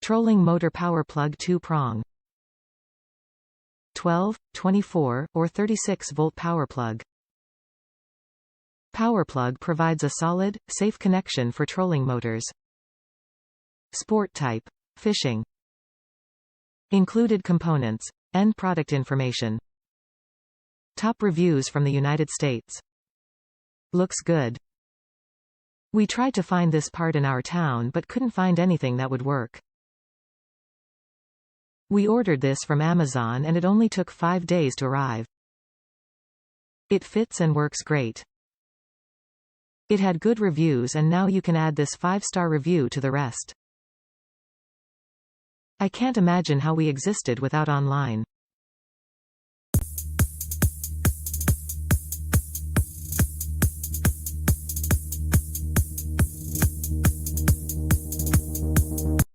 Trolling motor power plug 2-prong. 12, 24, or 36-volt power plug. Power plug provides a solid, safe connection for trolling motors. Sport type. Fishing. Included components. End product information. Top reviews from the United States. Looks good. We tried to find this part in our town but couldn't find anything that would work. We ordered this from Amazon and it only took 5 days to arrive. It fits and works great. It had good reviews and now you can add this 5-star review to the rest. I can't imagine how we existed without online.